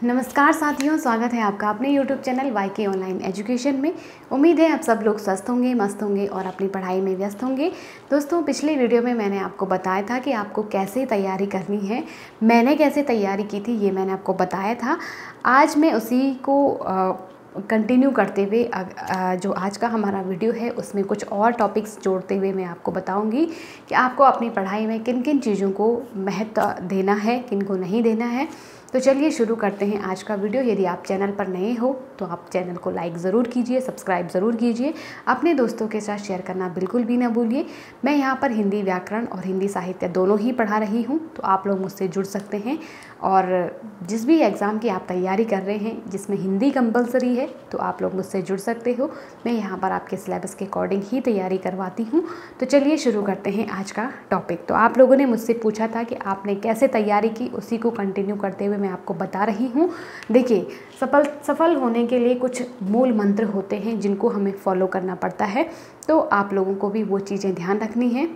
नमस्कार साथियों, स्वागत है आपका अपने YouTube channel YK online education में। उम्मीद है आप सब लोग स्वस्थ होंगे, मस्त होंगे और अपनी पढ़ाई में व्यस्त होंगे। दोस्तों, पिछले वीडियो में मैंने आपको बताया था कि आपको कैसे तैयारी करनी है। मैंने कैसे तैयारी की थी ये मैंने आपको बताया था। आज मैं उसी को कंटिन्यू करते हुए जो आज का हमारा वीडियो है उसमें कुछ और टॉपिक्स जोड़ते हुए मैं आपको बताऊंगी कि आपको अपनी पढ़ाई में किन किन चीज़ों को महत्व देना है, किन को नहीं देना है। तो चलिए शुरू करते हैं आज का वीडियो। यदि आप चैनल पर नए हो तो आप चैनल को लाइक ज़रूर कीजिए, सब्सक्राइब ज़रूर कीजिए, अपने दोस्तों के साथ शेयर करना बिल्कुल भी ना भूलिए। मैं यहाँ पर हिंदी व्याकरण और हिंदी साहित्य दोनों ही पढ़ा रही हूँ, तो आप लोग मुझसे जुड़ सकते हैं। और जिस भी एग्ज़ाम की आप तैयारी कर रहे हैं जिसमें हिंदी कंपलसरी है तो आप लोग मुझसे जुड़ सकते हो। मैं यहाँ पर आपके सिलेबस के अकॉर्डिंग ही तैयारी करवाती हूँ। तो चलिए शुरू करते हैं आज का टॉपिक। तो आप लोगों ने मुझसे पूछा था कि आपने कैसे तैयारी की, उसी को कंटिन्यू करते हुए मैं आपको बता रही हूँ। देखिए, सफल होने के लिए कुछ मूल मंत्र होते हैं जिनको हमें फॉलो करना पड़ता है, तो आप लोगों को भी वो चीज़ें ध्यान रखनी है।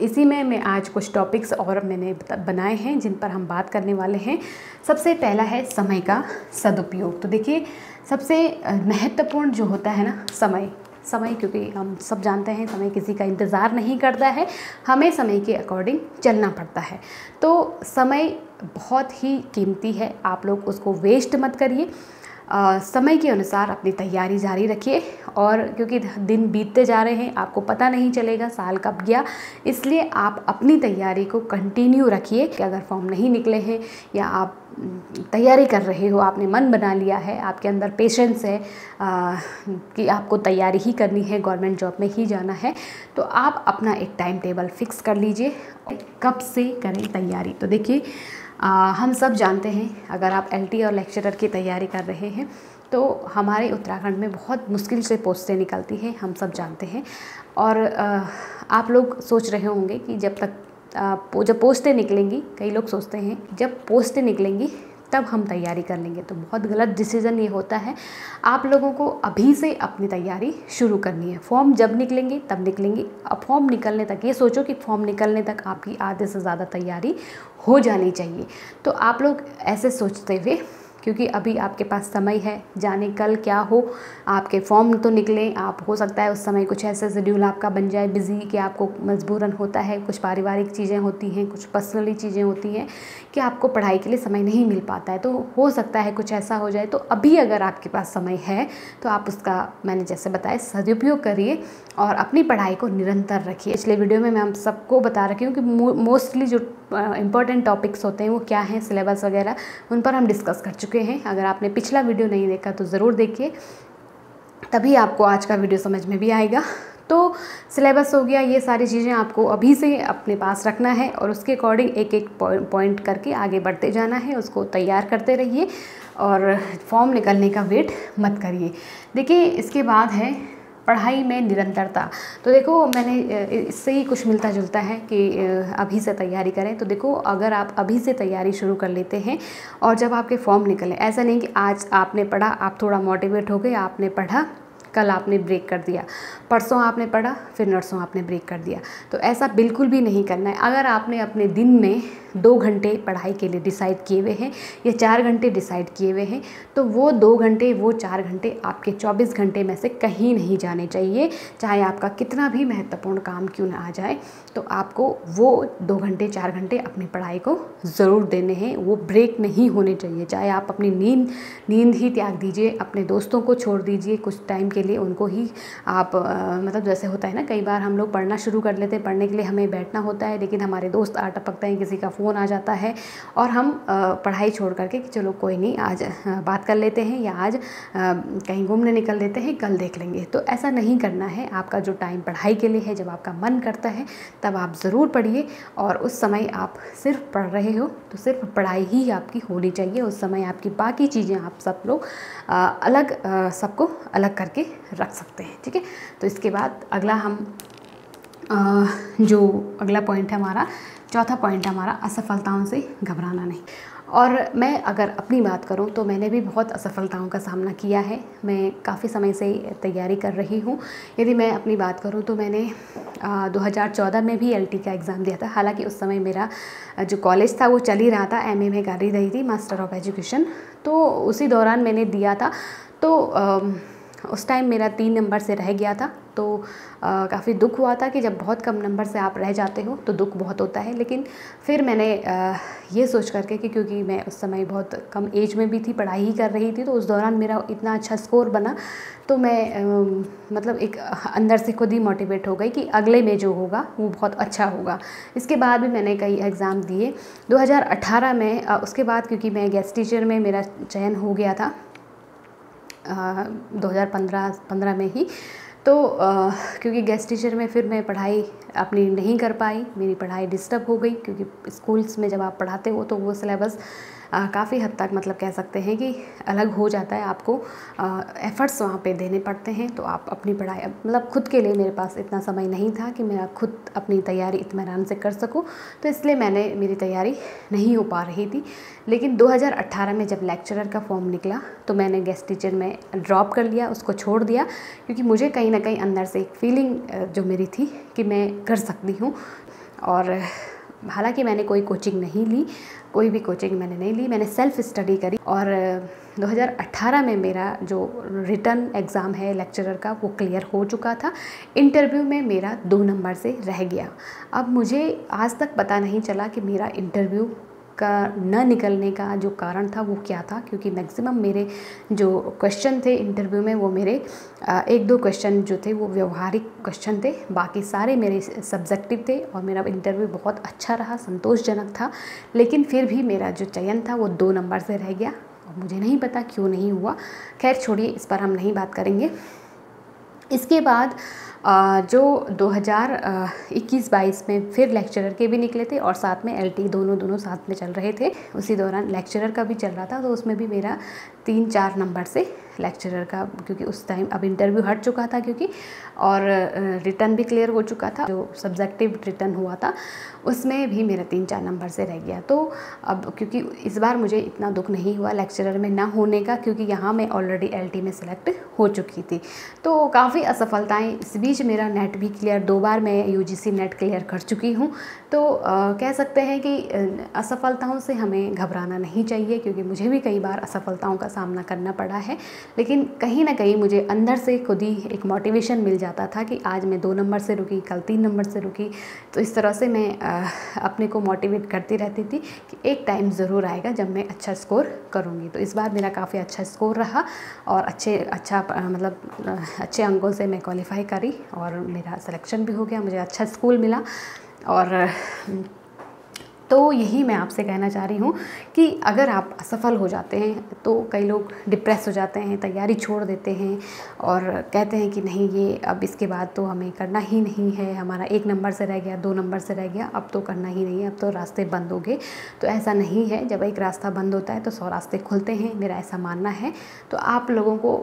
इसी में मैं आज कुछ टॉपिक्स और मैंने बनाए हैं जिन पर हम बात करने वाले हैं। सबसे पहला है समय का सदुपयोग। तो देखिए, सबसे महत्वपूर्ण जो होता है ना समय, क्योंकि हम सब जानते हैं समय किसी का इंतज़ार नहीं करता है, हमें समय के अकॉर्डिंग चलना पड़ता है। तो समय बहुत ही कीमती है, आप लोग उसको वेस्ट मत करिए। समय के अनुसार अपनी तैयारी जारी रखिए। और क्योंकि दिन बीतते जा रहे हैं, आपको पता नहीं चलेगा साल कब गया, इसलिए आप अपनी तैयारी को कंटिन्यू रखिए। कि अगर फॉर्म नहीं निकले हैं या आप तैयारी कर रहे हो, आपने मन बना लिया है, आपके अंदर पेशेंस है कि आपको तैयारी ही करनी है, गवर्नमेंट जॉब में ही जाना है, तो आप अपना एक टाइम टेबल फिक्स कर लीजिए कब से करें तैयारी। तो देखिए, हम सब जानते हैं, अगर आप LT और लेक्चरर की तैयारी कर रहे हैं तो हमारे उत्तराखंड में बहुत मुश्किल से पोस्टें निकलती हैं, हम सब जानते हैं। और आप लोग सोच रहे होंगे कि जब पोस्टें निकलेंगी, कई लोग सोचते हैं जब पोस्टें निकलेंगी तब हम तैयारी कर लेंगे, तो बहुत गलत डिसीज़न ये होता है। आप लोगों को अभी से अपनी तैयारी शुरू करनी है। फॉर्म जब निकलेंगे तब निकलेंगे। अब फॉर्म निकलने तक ये सोचो कि फॉर्म निकलने तक आपकी आधे से ज़्यादा तैयारी हो जानी चाहिए। तो आप लोग ऐसे सोचते हुए, क्योंकि अभी आपके पास समय है, जाने कल क्या हो, आपके फॉर्म तो निकलें, आप हो सकता है उस समय कुछ ऐसा शेड्यूल आपका बन जाए बिज़ी कि आपको मजबूरन होता है, कुछ पारिवारिक चीज़ें होती हैं, कुछ पर्सनली चीज़ें होती हैं कि आपको पढ़ाई के लिए समय नहीं मिल पाता है। तो हो सकता है कुछ ऐसा हो जाए। तो अभी अगर आपके पास समय है तो आप उसका, मैंने जैसे बताया, सदुपयोग करिए और अपनी पढ़ाई को निरंतर रखिए। पिछले वीडियो में मैं आप सबको बता रखी हूँ कि मोस्टली जो इम्पॉर्टेंट टॉपिक्स होते हैं वो क्या हैं, सिलेबस वगैरह, उन पर हम डिस्कस कर चुके हैं। अगर आपने पिछला वीडियो नहीं देखा तो ज़रूर देखिए, तभी आपको आज का वीडियो समझ में भी आएगा। तो सिलेबस हो गया, ये सारी चीज़ें आपको अभी से अपने पास रखना है और उसके अकॉर्डिंग एक एक पॉइंट करके आगे बढ़ते जाना है, उसको तैयार करते रहिए और फॉर्म निकलने का वेट मत करिए। देखिए, इसके बाद है पढ़ाई में निरंतरता। तो देखो, मैंने इससे ही कुछ मिलता जुलता है कि अभी से तैयारी करें। तो देखो, अगर आप अभी से तैयारी शुरू कर लेते हैं और जब आपके फॉर्म निकले, ऐसा नहीं कि आज आपने पढ़ा, आप थोड़ा मोटिवेट हो गए, आपने पढ़ा, कल आपने ब्रेक कर दिया, परसों आपने पढ़ा, फिर नरसों आपने ब्रेक कर दिया, तो ऐसा बिल्कुल भी नहीं करना है। अगर आपने अपने दिन में 2 घंटे पढ़ाई के लिए डिसाइड किए हुए हैं या 4 घंटे डिसाइड किए हुए हैं, तो वो 2 घंटे, वो 4 घंटे आपके 24 घंटे में से कहीं नहीं जाने चाहिए। चाहे आपका कितना भी महत्वपूर्ण काम क्यों ना आ जाए, तो आपको वो 2 घंटे 4 घंटे अपनी पढ़ाई को ज़रूर देने हैं, वो ब्रेक नहीं होने चाहिए। चाहे आप अपनी नींद ही त्याग दीजिए, अपने दोस्तों को छोड़ दीजिए कुछ टाइम के लिए, उनको ही आप मतलब जैसे होता है ना, कई बार हम लोग पढ़ना शुरू कर लेते हैं, पढ़ने के लिए हमें बैठना होता है, लेकिन हमारे दोस्त आ टपकते हैं, किसी का फ़ोन आ जाता है और हम पढ़ाई छोड़ करके कि चलो कोई नहीं, आज बात कर लेते हैं या आज कहीं घूमने निकल लेते हैं, कल देख लेंगे। तो ऐसा नहीं करना है। आपका जो टाइम पढ़ाई के लिए है, जब आपका मन करता है तब आप ज़रूर पढ़िए और उस समय आप सिर्फ पढ़ रहे हो तो सिर्फ पढ़ाई ही आपकी होनी चाहिए। उस समय आपकी बाकी चीज़ें आप सब लोग सबको अलग करके रख सकते हैं, ठीक है। तो इसके बाद अगला जो अगला पॉइंट है हमारा, चौथा पॉइंट है हमारा, असफलताओं से घबराना नहीं। और मैं अगर अपनी बात करूं तो मैंने भी बहुत असफलताओं का सामना किया है। मैं काफ़ी समय से तैयारी कर रही हूं। यदि मैं अपनी बात करूं तो मैंने 2014 में भी LT का एग्ज़ाम दिया था। हालांकि उस समय मेरा जो कॉलेज था वो चल ही रहा था, MA में कर ही रही थी, मास्टर ऑफ एजुकेशन। तो उसी दौरान मैंने दिया था। तो उस टाइम मेरा 3 नंबर से रह गया था। तो काफ़ी दुख हुआ था कि जब बहुत कम नंबर से आप रह जाते हो तो दुख बहुत होता है। लेकिन फिर मैंने ये सोच करके कि क्योंकि मैं उस समय बहुत कम एज में भी थी, पढ़ाई ही कर रही थी, तो उस दौरान मेरा इतना अच्छा स्कोर बना, तो मैं मतलब एक अंदर से खुद ही मोटिवेट हो गई कि अगले में जो होगा वो बहुत अच्छा होगा। इसके बाद भी मैंने कई एग्ज़ाम दिए 2018 में। उसके बाद क्योंकि मैं गेस्ट टीचर में मेरा चयन हो गया था 2015 में ही, तो क्योंकि गेस्ट टीचर में फिर मैं पढ़ाई अपनी नहीं कर पाई, मेरी पढ़ाई डिस्टर्ब हो गई। क्योंकि स्कूल्स में जब आप पढ़ाते हो तो वो सिलेबस काफ़ी हद तक मतलब कह सकते हैं कि अलग हो जाता है। आपको एफ़र्ट्स वहाँ पे देने पड़ते हैं। तो आप अपनी पढ़ाई मतलब खुद के लिए मेरे पास इतना समय नहीं था कि मैं खुद अपनी तैयारी इत्मीनान से कर सकूं, तो इसलिए मेरी तैयारी नहीं हो पा रही थी। लेकिन 2018 में जब लेक्चरर का फॉर्म निकला तो मैंने गेस्ट टीचर में ड्रॉप कर लिया, उसको छोड़ दिया, क्योंकि मुझे कहीं ना कहीं अंदर से एक फीलिंग जो मेरी थी कि मैं कर सकती हूँ। और हालांकि मैंने कोई कोचिंग नहीं ली, कोई भी कोचिंग मैंने नहीं ली, मैंने सेल्फ़ स्टडी करी। और 2018 में मेरा जो रिटन एग्ज़ाम है लेक्चरर का वो क्लियर हो चुका था। इंटरव्यू में मेरा 2 नंबर से रह गया। अब मुझे आज तक पता नहीं चला कि मेरा इंटरव्यू का न निकलने का जो कारण था वो क्या था, क्योंकि मैक्सिमम मेरे जो क्वेश्चन थे इंटरव्यू में वो मेरे 1-2 क्वेश्चन जो थे वो व्यवहारिक क्वेश्चन थे, बाकी सारे मेरे सब्जेक्टिव थे। और मेरा इंटरव्यू बहुत अच्छा रहा, संतोषजनक था। लेकिन फिर भी मेरा जो चयन था वो 2 नंबर से रह गया और मुझे नहीं पता क्यों नहीं हुआ। खैर छोड़िए, इस पर हम नहीं बात करेंगे। इसके बाद जो 2021-22 में फिर लेक्चरर के भी निकले थे और साथ में LT दोनों साथ में चल रहे थे। उसी दौरान लेक्चरर का भी चल रहा था, तो उसमें भी मेरा 3-4 नंबर से लेक्चरर का, क्योंकि उस टाइम अब इंटरव्यू हट चुका था क्योंकि, और रिटन भी क्लियर हो चुका था। जो सब्जेक्टिव रिटन हुआ था उसमें भी मेरा 3-4 नंबर से रह गया। तो अब क्योंकि इस बार मुझे इतना दुख नहीं हुआ लेक्चरर में ना होने का, क्योंकि यहाँ मैं ऑलरेडी LT में सिलेक्ट हो चुकी थी। तो काफ़ी असफलताएं, इस बीच मेरा नेट भी क्लियर, 2 बार मैं UGC नेट क्लियर कर चुकी हूँ। तो कह सकते हैं कि असफलताओं से हमें घबराना नहीं चाहिए, क्योंकि मुझे भी कई बार असफलताओं का सामना करना पड़ा है। लेकिन कहीं ना कहीं मुझे अंदर से खुद ही एक मोटिवेशन मिल जाता था कि आज मैं 2 नंबर से रुकी, कल 3 नंबर से रुकी। तो इस तरह से मैं अपने को मोटिवेट करती रहती थी कि एक टाइम ज़रूर आएगा जब मैं अच्छा स्कोर करूँगी। तो इस बार मेरा काफ़ी अच्छा स्कोर रहा और अच्छे अंकों से मैं क्वालिफाई करी और मेरा सिलेक्शन भी हो गया, मुझे अच्छा स्कूल मिला। और तो यही मैं आपसे कहना चाह रही हूँ कि अगर आप असफल हो जाते हैं तो कई लोग डिप्रेस हो जाते हैं, तैयारी छोड़ देते हैं और कहते हैं कि नहीं, ये अब इसके बाद तो हमें करना ही नहीं है, हमारा 1 नंबर से रह गया, 2 नंबर से रह गया, अब तो करना ही नहीं है, अब तो रास्ते बंद हो गए। तो ऐसा नहीं है, जब एक रास्ता बंद होता है तो 100 रास्ते खुलते हैं, मेरा ऐसा मानना है। तो आप लोगों को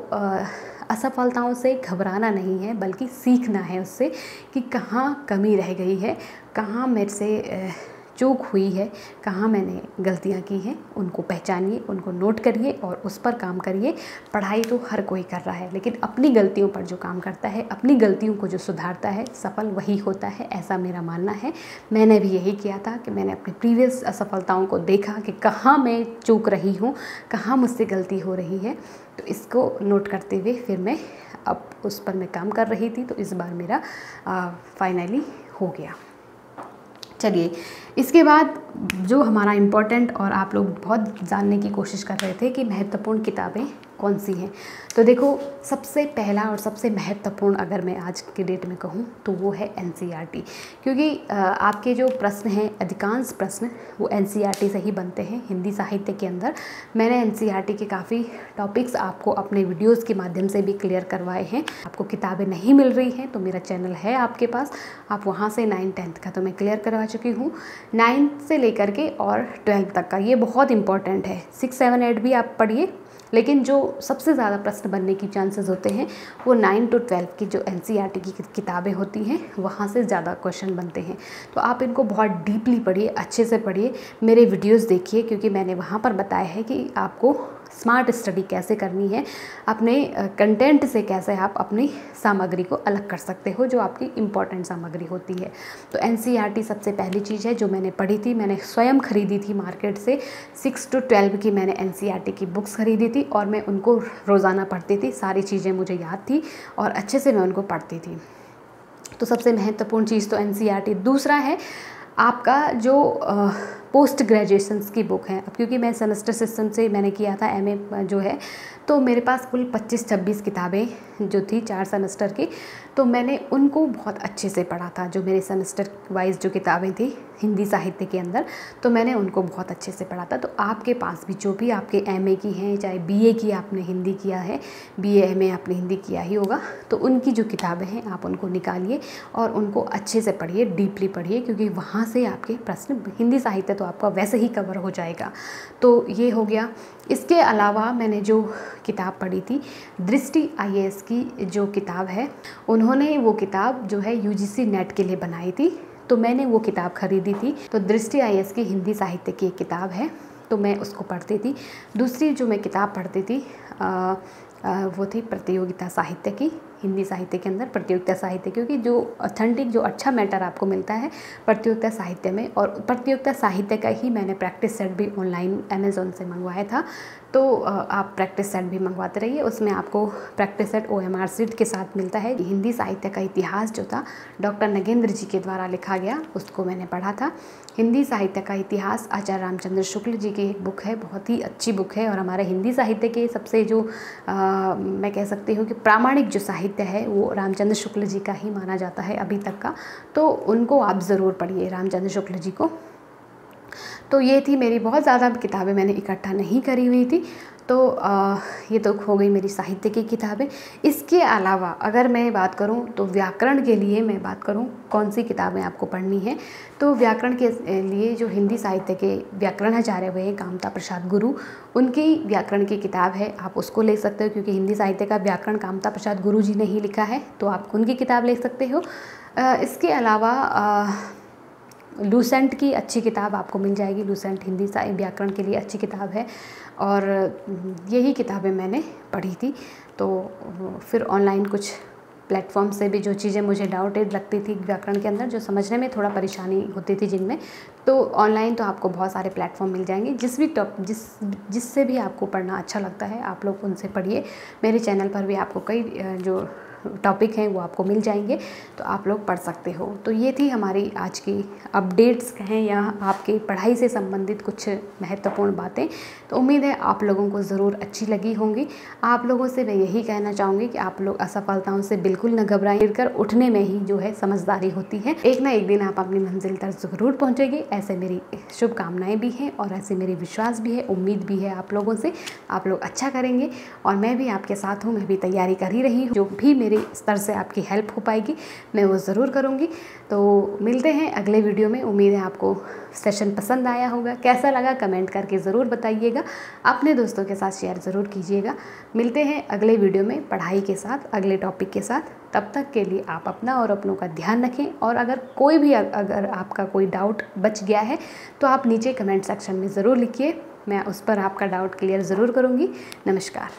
असफलताओं से घबराना नहीं है, बल्कि सीखना है उससे कि कहाँ कमी रह गई है, कहाँ मेरे से चूक हुई है, कहाँ मैंने गलतियाँ की हैं, उनको पहचानिए, उनको नोट करिए और उस पर काम करिए। पढ़ाई तो हर कोई कर रहा है, लेकिन अपनी गलतियों पर जो काम करता है, अपनी गलतियों को जो सुधारता है, सफल वही होता है, ऐसा मेरा मानना है। मैंने भी यही किया था कि मैंने अपनी प्रीवियस असफलताओं को देखा कि कहाँ मैं चूक रही हूँ, कहाँ मुझसे गलती हो रही है। तो इसको नोट करते हुए फिर मैं अब उस पर मैं काम कर रही थी। तो इस बार मेरा फाइनली हो गया। चलिए, इसके बाद जो हमारा इम्पोर्टेंट और आप लोग बहुत जानने की कोशिश कर रहे थे कि महत्वपूर्ण किताबें कौन सी हैं, तो देखो सबसे पहला और सबसे महत्वपूर्ण अगर मैं आज के डेट में कहूँ तो वो है NCERT। क्योंकि आपके जो प्रश्न हैं, अधिकांश प्रश्न वो NCERT से ही बनते हैं हिंदी साहित्य के अंदर। मैंने NCERT के काफ़ी टॉपिक्स आपको अपने वीडियोज़ के माध्यम से भी क्लियर करवाए हैं। आपको किताबें नहीं मिल रही हैं तो मेरा चैनल है आपके पास, आप वहाँ से 9th-10th का तो मैं क्लियर करवा चुकी हूँ। 9th से लेकर के और 12th तक का, ये बहुत इंपॉर्टेंट है। 6, 7, 8 भी आप पढ़िए, लेकिन जो सबसे ज़्यादा प्रश्न बनने की चांसेस होते हैं वो 9 to 12 की जो NCERT की किताबें होती हैं वहाँ से ज़्यादा क्वेश्चन बनते हैं। तो आप इनको बहुत डीपली पढ़िए, अच्छे से पढ़िए, मेरे वीडियोस देखिए, क्योंकि मैंने वहाँ पर बताया है कि आपको स्मार्ट स्टडी कैसे करनी है, अपने कंटेंट से कैसे आप अपनी सामग्री को अलग कर सकते हो जो आपकी इम्पॉर्टेंट सामग्री होती है। तो NCERT सबसे पहली चीज़ है जो मैंने पढ़ी थी, मैंने स्वयं खरीदी थी मार्केट से। 6 to 12 की मैंने NCERT की बुक्स खरीदी थी और मैं उनको रोज़ाना पढ़ती थी, सारी चीज़ें मुझे याद थी और अच्छे से मैं उनको पढ़ती थी। तो सबसे महत्वपूर्ण चीज़ तो NCERT। दूसरा है आपका जो पोस्ट ग्रेजुएशंस की बुक है। अब क्योंकि मैं सेमेस्टर सिस्टम से मैंने किया था MA जो है, तो मेरे पास कुल 25-26 किताबें जो थी 4 सेमेस्टर की, तो मैंने उनको बहुत अच्छे से पढ़ा था। जो मेरे सेमेस्टर वाइज जो किताबें थी हिंदी साहित्य के अंदर, तो मैंने उनको बहुत अच्छे से पढ़ा था। तो आपके पास भी जो भी आपके MA की हैं, चाहे BA की आपने हिंदी किया है, BA MA आपने हिंदी किया ही होगा, तो उनकी जो किताबें हैं आप उनको निकालिए और उनको अच्छे से पढ़िए, डीपली पढ़िए, क्योंकि वहाँ से आपके प्रश्न, हिंदी साहित्य तो आपका वैसे ही कवर हो जाएगा। तो ये हो गया। इसके अलावा मैंने जो किताब पढ़ी थी, दृष्टि IAS की जो किताब है, उन्होंने वो किताब जो है UGC नेट के लिए बनाई थी, तो मैंने वो किताब खरीदी थी। तो दृष्टि IAS की हिंदी साहित्य की एक किताब है, तो मैं उसको पढ़ती थी। दूसरी जो मैं किताब पढ़ती थी वो थी प्रतियोगिता साहित्य की, हिंदी साहित्य के अंदर प्रतियोगिता साहित्य, क्योंकि जो ऑथेंटिक जो अच्छा मैटर आपको मिलता है प्रतियोगिता साहित्य में। और प्रतियोगिता साहित्य का ही मैंने प्रैक्टिस सेट भी ऑनलाइन अमेज़ॉन से मंगवाया था, तो आप प्रैक्टिस सेट भी मंगवाते रहिए। उसमें आपको प्रैक्टिस सेट OMR शीट के साथ मिलता है। हिंदी साहित्य का इतिहास जो था डॉक्टर नगेंद्र जी के द्वारा लिखा गया, उसको मैंने पढ़ा था। हिंदी साहित्य का इतिहास आचार्य रामचंद्र शुक्ल जी की एक बुक है, बहुत ही अच्छी बुक है, और हमारे हिंदी साहित्य के सबसे जो मैं कह सकती हूँ कि प्रामाणिक जो साहित्य है वो रामचंद्र शुक्ल जी का ही माना जाता है अभी तक का। तो उनको आप ज़रूर पढ़िए, रामचंद्र शुक्ल जी को। तो ये थी मेरी, बहुत ज़्यादा किताबें मैंने इकट्ठा नहीं करी हुई थी। तो ये तो हो गई मेरी साहित्य की किताबें। इसके अलावा अगर मैं बात करूं तो व्याकरण के लिए मैं बात करूं कौन सी किताबें आपको पढ़नी है, तो व्याकरण के लिए जो हिंदी साहित्य के व्याकरणाचार्य हुए हैं कामता प्रसाद गुरु, उनकी व्याकरण की किताब है, आप उसको ले सकते हो, क्योंकि हिंदी साहित्य का व्याकरण कामता प्रसाद गुरु जी ने ही लिखा है, तो आप उनकी किताब ले सकते हो। इसके अलावा लूसेंट की अच्छी किताब आपको मिल जाएगी। लूसेंट हिंदी व्याकरण के लिए अच्छी किताब है, और यही किताबें मैंने पढ़ी थी। तो फिर ऑनलाइन कुछ प्लेटफॉर्म से भी जो चीज़ें मुझे डाउटेड लगती थी व्याकरण के अंदर, जो समझने में थोड़ा परेशानी होती थी जिनमें, तो ऑनलाइन तो आपको बहुत सारे प्लेटफॉर्म मिल जाएंगे। जिससे भी आपको पढ़ना अच्छा लगता है आप लोग उनसे पढ़िए। मेरे चैनल पर भी आपको कई जो टॉपिक हैं वो आपको मिल जाएंगे, तो आप लोग पढ़ सकते हो। तो ये थी हमारी आज की अपडेट्स कहें या आपकी पढ़ाई से संबंधित कुछ महत्वपूर्ण बातें। तो उम्मीद है आप लोगों को ज़रूर अच्छी लगी होंगी। आप लोगों से मैं यही कहना चाहूँगी कि आप लोग असफलताओं से बिल्कुल न घबराएं, गिरकर उठने में ही जो है समझदारी होती है। एक ना एक दिन आप अपनी मंजिल तक ज़रूर पहुँचेंगे, ऐसे मेरी शुभकामनाएँ भी हैं और ऐसे मेरी विश्वास भी है, उम्मीद भी है आप लोगों से। आप लोग अच्छा करेंगे और मैं भी आपके साथ हूँ, मैं भी तैयारी कर ही रही हूँ। जो भी मेरे स्तर से आपकी हेल्प हो पाएगी मैं वो ज़रूर करूँगी। तो मिलते हैं अगले वीडियो में। उम्मीद है आपको सेशन पसंद आया होगा, कैसा लगा कमेंट करके ज़रूर बताइएगा, अपने दोस्तों के साथ शेयर ज़रूर कीजिएगा। मिलते हैं अगले वीडियो में पढ़ाई के साथ, अगले टॉपिक के साथ। तब तक के लिए आप अपना और अपनों का ध्यान रखें, और अगर आपका कोई डाउट बच गया है तो आप नीचे कमेंट सेक्शन में ज़रूर लिखिए, मैं उस पर आपका डाउट क्लियर ज़रूर करूँगी। नमस्कार।